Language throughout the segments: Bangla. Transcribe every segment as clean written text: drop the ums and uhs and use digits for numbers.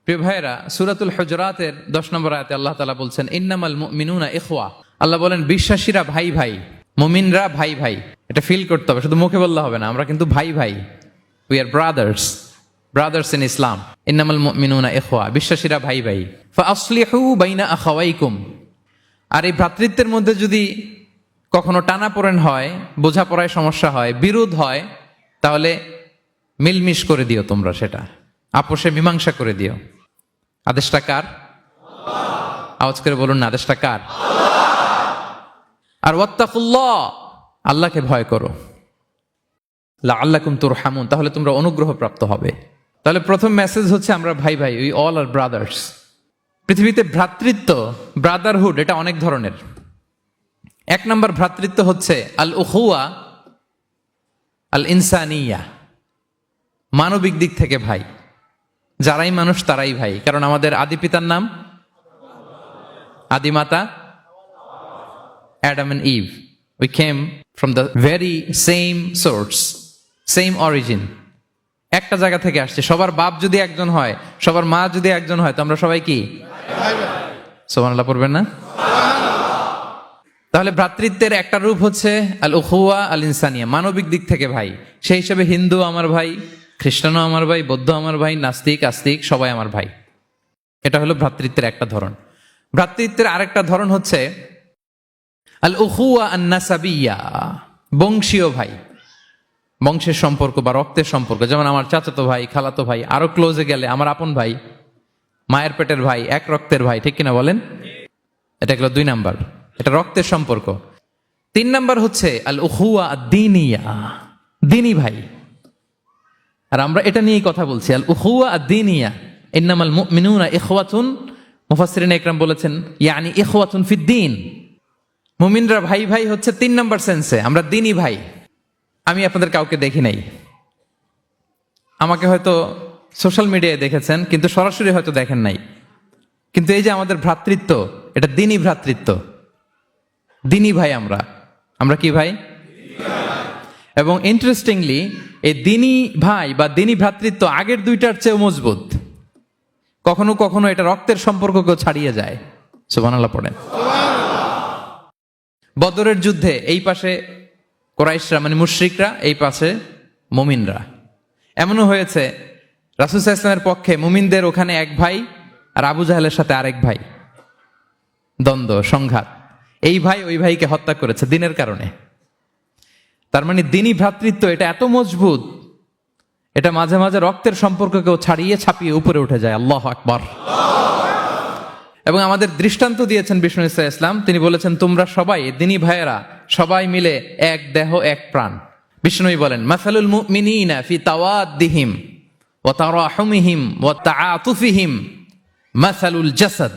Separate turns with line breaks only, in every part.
প্রিয় ভাইয়েরা, সূরাতুল হুজুরাতের 10 নম্বর আয়াতে আল্লাহ তাআলা বলছেন ইন্নামাল মুমিনুনা ইখওয়া। আল্লাহ বলেন বিশ্বাসীরা ভাই ভাই, মুমিনরা ভাই ভাই। এটা ফিল করতে হবে, শুধু মুখে বললে হবে না। আমরা কিন্তু ভাই ভাই, উই আর ব্রাদার্স ইন ইসলাম। ইন্নামাল মুমিনুনা ইখওয়া, বিশ্বাসীরা ভাই ভাই। ফাআসলিহু বাইনা আখাওয়াইকুম। আর এই ভ্রাতৃত্বের মধ্যে যদি কখনো টানাপোড়েন হয়, বোঝাপড়ায় সমস্যা হয়, বিরোধ হয়, তাহলে মিলমিশ করে দিও, তোমরা সেটা আপোষে মীমাংসা করে দিও। আদেশটা কার? আওয়াজ করে বলুন না, আদেশটা কার? আর ওয়াত্তাকুল্লাহ, আল্লাহকে ভয় করো। লাআল্লাকুম তুরহামুন, তাহলে তোমরা অনুগ্রহ প্রাপ্ত হবে। তাহলে প্রথম মেসেজ হচ্ছে আমরা ভাই ভাই, উই অল আর ব্রাদার্স। পৃথিবীতে ভ্রাতৃত্ব, ব্রাদারহুড, এটা অনেক ধরনের। এক নম্বর ভ্রাতৃত্ব হচ্ছে আল উখুয়া আল ইনসানিয়া, মানবিক দিক থেকে ভাই। যারাই মানুষ তারাই ভাই, কারণ আমাদের আদি পিতার নাম, আদিমাতা Adam and Eve. We came from the very same source, same origin. একটা জায়গা থেকে আসছে। সবার বাপ যদি একজন হয়, সবার মা যদি একজন হয়, তো আমরা সবাই কি? সুবহানাল্লাহ পড়বেন না? তাহলে ভ্রাতৃত্বের একটা রূপ হচ্ছে আল উখুয়া আল ইনসানিয়া, মানবিক দিক থেকে ভাই। সেই হিসেবে হিন্দু আমার ভাই, খ্রিস্টানও আমার ভাই, বৌদ্ধ আমার ভাই, নাস্তিক আস্তিক সবাই আমার ভাই। এটা হলো ভ্রাতৃত্বের একটা ধরন। ভ্রাতৃত্বের আরেকটা ধরন হচ্ছে আল উখুয়া আন নাসাবিয়া, বংশীয় ভাই, বংশের সম্পর্ক বা রক্তের সম্পর্ক। যেমন আমার চাচাতো ভাই, খালাতো ভাই, আরো ক্লোজে গেলে আমার আপন ভাই, মায়ের পেটের ভাই, এক রক্তের ভাই, ঠিক কিনা বলেন? এটা গেল 2 নাম্বার, এটা রক্তের সম্পর্ক। 3 নাম্বার হচ্ছে আল উখুয়া আদ-দীনিয়া, দ্বীনি ভাই। আর আমরা এটা নিয়েই কথা বলছি, আল উখুয়া আদ-দীনিয়া। ইন্নামাল মুমিনুনা ইখওয়াতুন, মুফাসসিরিন ইকরাম বলেছেন ইয়ানি ইখওয়াতুন ফিদ-দীন। মুমিনরা ভাই ভাই হচ্ছে 3 নাম্বার সেন্সে, আমরা দ্বীনি ভাই। আমি আপনাদের কাউকে দেখি নাই, আমাকে হয়তো সোশ্যাল মিডিয়ায় দেখেছেন, কিন্তু সরাসরি হয়তো দেখেন নাই। কিন্তু এই যে আমাদের ভ্রাতৃত্ব, এটা দ্বীনি ভ্রাতৃত্ব, দ্বীনি ভাই। আমরা কি ভাই? এবং ইন্টারেস্টিংলি এই দ্বীনি ভাই বা দ্বীনি ভ্রাতৃত্ব আগের 2টার চেয়েও মজবুত। কখনো কখনো এটা রক্তের সম্পর্ককেও ছাড়িয়ে যায়। সুবহানাল্লাহ পড়েন। বদরের যুদ্ধে এই পাশে কুরাইশরা মানে মুশরিকরা, এই পাশে মুমিনরা। এমনও হয়েছে রাসূল সাল্লাল্লাহু আলাইহি ওয়াসাল্লামের পক্ষে মুমিনদের ওখানে এক ভাই, আর আবু জাহেলের সাথে আরেক ভাই, দ্বন্দ্ব সংঘাত। এই ভাই ওই ভাইকে হত্যা করেছে দ্বীনের কারণে। তার মানে দ্বীনি ভ্রাতৃত্ব এটা এত মজবুত, এটা মাঝে মাঝে রক্তের সম্পর্ককেও ছাড়িয়ে ছাপিয়ে উপরে উঠে যায়। আল্লাহু আকবার। এবং আমাদের দৃষ্টান্ত দিয়েছেন বিষ্ণু ইসলাম। তিনি বলেছেন তোমরা সবাই দ্বীনি ভাইয়েরা, সবাই মিলে এক দেহ এক প্রাণ। বিষ্ণুই বলেন মাসালুল মুমিনিনা ফি তাওয়াদ্দিহিম ওয়া তারাহুমিহিম ওয়া তাআতুফিহিম মাসালুল জাসাদ।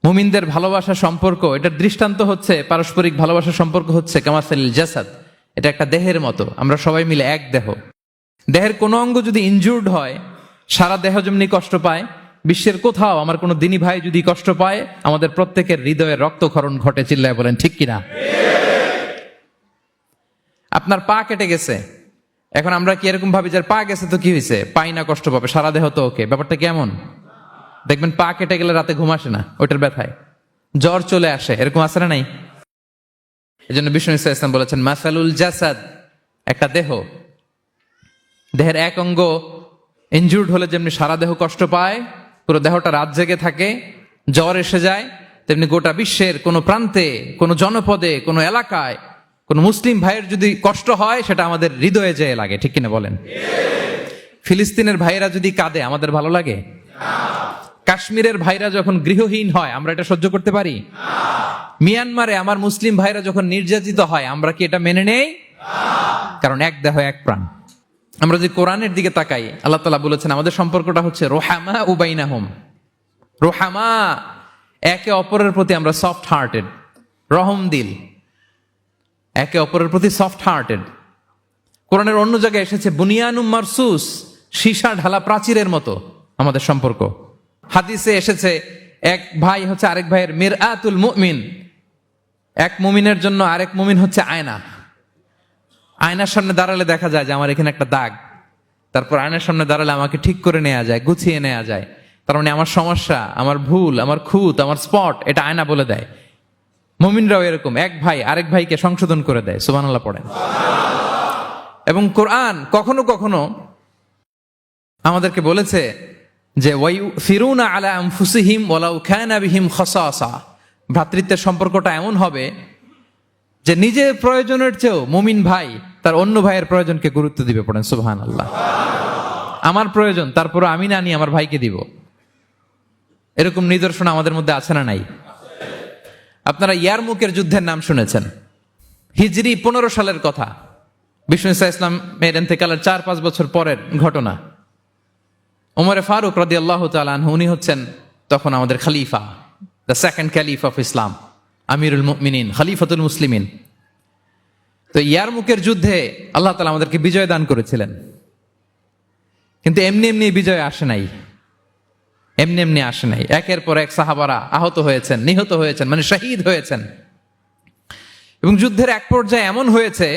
মুমিনদের ভালোবাসা সম্পর্ক, এটার দৃষ্টান্ত হচ্ছে, পারস্পরিক ভালোবাসার সম্পর্ক হচ্ছে কামাসালিল জাসাদ, এটা একটা দেহের মতো। আমরা সবাই মিলে এক দেহ। দেহের কোনো অঙ্গ যদি ইনজুর্ড হয়, সারা দেহ যেমনি কষ্ট পায়, বিশ্বের কোথাও আমার কোনো দ্বীনি ভাই যদি কষ্ট পায়, আমাদের প্রত্যেকের হৃদয়ে রক্তক্ষরণ ঘটে। চিল্লায় বলেন ঠিক কিনা? আপনার পা কেটে গেছে, এখন আমরা কি এরকম ভাবি যে পা গেছে তো কি হয়েছে, পাই না, কষ্ট পাবে, সারা দেহ তো ওকে। ব্যাপারটা কেমন? দেখবেন পা কেটে গেলে রাতে ঘুম আসে না, ওইটার ব্যথায় জ্বর চলে আসে, এরকম আসে না নাই? এই জন্য বিষ্ণু ইসলাম বলেছেন মাসালুল জাসাদ, একটা দেহ, দেহের এক অঙ্গ ইনজুর্ড হলে যেমনি সারা দেহ কষ্ট পায়, পুরো দেহটা রাত জেগে থাকে, জ্বর এসে যায়, তেমনি গোটা বিশ্বের কোনো প্রান্তে, কোনো জনপদে, কোনো এলাকায় কোনো মুসলিম ভাইয়ের যদি কষ্ট হয়, সেটা আমাদের হৃদয়ে যেয়ে লাগে। ঠিক কিনা বলেন? ফিলিস্তিনের ভাইয়েরা যদি কাঁদে, আমাদের ভালো লাগে? কাশ্মীরের ভাইরা যখন গৃহহীন হয়, আমরা এটা সহ্য করতে পারি? মিয়ানমারে আমার মুসলিম ভাইরা যখন নির্যাতিত হয়, আমরা কি এটা মেনে নেই? কারণ এক দেহ এক প্রাণ। আমরা যদি কোরআনের দিকে তাকাই, আল্লাহ তাআলা বলেছেন আমাদের সম্পর্কটা হচ্ছে রোহামা উবাইনাহুম। রোহামা, একে অপরের প্রতি আমরা সফট হার্টেড, রহম দিল, একে অপরের প্রতি সফট হার্টেড। কোরআনের অন্য জায়গায় এসেছে বুনিয়ানুম মারসুস, সীসা ঢালা প্রাচীরের মতো আমাদের সম্পর্ক। হাদিসে এসেছে এক ভাই হচ্ছে আরেক ভাইয়ের মিরআতুল মুমিন, এক মুমিনের জন্য আরেক মুমিন হচ্ছে আয়না। আয়নার সামনে দাঁড়ালে দেখা যায় যে আমার এখানে একটা দাগ, তারপর আয়নার সামনে দাঁড়ালে আমাকে ঠিক করে নেওয়া যায়, গুছিয়ে নেওয়া যায়। তার মানে আমার সমস্যা, আমার ভুল, আমার খুঁত, আমার স্পট, এটা আয়না বলে দেয়। মুমিনরাও এরকম, এক ভাই আরেক ভাইকে সংশোধন করে দেয়। সুবহানাল্লাহ পড়েন। এবং কোরআন কখনো কখনো আমাদেরকে বলেছে যে ওয়ায়ুসিরুনা আলা আনফুসিহিম ওয়ালাউ কানা বিহিম খাসাসা, ভ্রাতৃত্বের সম্পর্কটা এমন হবে যে নিজের প্রয়োজনের চেয়েও মুমিন ভাই তার অন্য ভাইয়ের প্রয়োজনকে গুরুত্ব দিবে। পড়েন সুবহানাল্লাহ। আমার প্রয়োজন, তারপরে আমি না নিয়ে আমার ভাইকে দিব। এরকম নিদর্শন আমাদের মধ্যে আছে না নাই? আপনারা ইয়ারমুকের যুদ্ধের নাম শুনেছেন। হিজরি 15 সালের কথা। বিষ্ণু ইসা ইসলামের ইন্তেকালের 4-5 বছর পরের ঘটনা। ওমরে ফারুক রাদিয়াল্লাহু তাআলা আনহু, উনি হচ্ছেন তখন আমাদের খলিফা, the second caliph of Islam, আমিরুল মুমিনিন, খলিফাতুল মুসলিমিন। তো ইয়ারমুকের যুদ্ধে আল্লাহ তাআলা আমাদেরকে বিজয় দান করেছিলেন। কিন্তু এমনি এমনি বিজয় আসে নাই, এমনি এমনি আসে নাই। একের পর এক সাহাবারা আহত হয়েছেন, নিহত হয়েছেন, মানে শহীদ হয়েছেন। এবং যুদ্ধের এক পর্যায়ে এমন হয়েছে,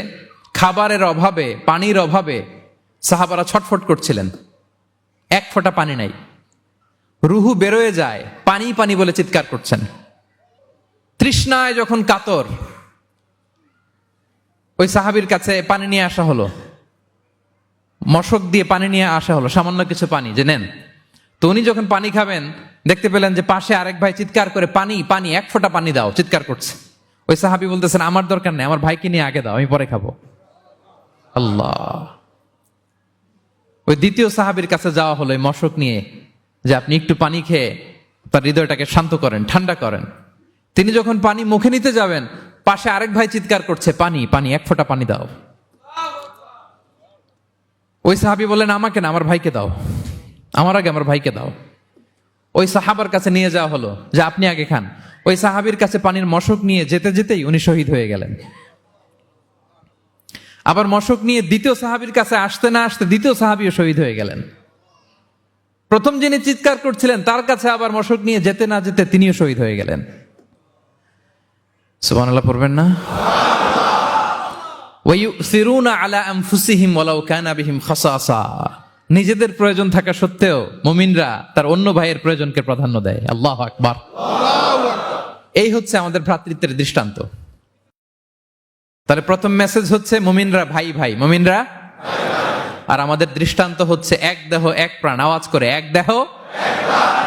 খাবারের অভাবে, পানির অভাবে সাহাবারা ছটফট করছিলেন। এক ফোঁটা পানি নাই, রুহু বেরোয় যায়, পানি পানি বলে চিৎকার করছেন। তৃষ্ণায় যখন কাতর, ওই সাহাবীর কাছে পানি নিয়ে আসা হলো, মশক দিয়ে পানি নিয়ে আসা হলো, সামান্য কিছু পানি যে নেন। তো উনি যখন পানি খাবেন, দেখতে পেলেন যে পাশে আরেক ভাই চিৎকার করে পানি পানি, এক ফোঁটা পানি দাও, চিৎকার করছে। ওই সাহাবী বলতেছেন আমার দরকার নেই, আমার ভাইকে নিয়ে আগে দাও, আমি পরে খাবো। আল্লাহ। ওই দ্বিতীয় সাহাবীর কাছে যাওয়া হলো এই মশক নিয়ে, যে আপনি একটু পানি খেয়ে তার হৃদয়টাকে শান্ত করেন, ঠান্ডা করেন। তিনি যখন পানি মুখে নিতে যাবেন, পাশে আরেক ভাই চিৎকার করছে পানি পানি, এক ফোঁটা পানি দাও। ওই সাহাবী বললেন আমাকে না, আমার ভাইকে দাও, আমার আগে আমার ভাইকে দাও। ওই সাহাবার কাছে নিয়ে যাওয়া হলো যে আপনি আগে খান। ওই সাহাবীর কাছে পানির মশক নিয়ে যেতে যেতেই উনি শহীদ হয়ে গেলেন। আবার মশক নিয়ে দ্বিতীয় সাহাবীর কাছে আসতে না আসতে দ্বিতীয় সাহাবীও শহীদ হয়ে গেলেন। প্রথম যিনি চিৎকার করছিলেন তার কাছে আবার মশক নিয়ে যেতে না যেতে তিনিও শহীদ হয়ে গেলেন। সুবহানাল্লাহ পড়বেন না? ওয়ায়ুসিরুনা আলা আনফুসিহিম ওয়ালাউ কানা বিহিম খাসাসা, নিজেদের প্রয়োজন থাকা সত্ত্বেও মুমিনরা তার অন্য ভাইয়ের প্রয়োজনকে প্রাধান্য দেয়। আল্লাহু আকবার। এই হচ্ছে আমাদের ভ্রাতৃত্বের দৃষ্টান্ত। তাহলে প্রথম মেসেজ হচ্ছে মুমিনরা ভাই ভাই, মুমিনরা আর আমাদের দৃষ্টান্ত হচ্ছে এক দেহ এক প্রাণ। আওয়াজ করে, এক দেহ এক প্রাণ।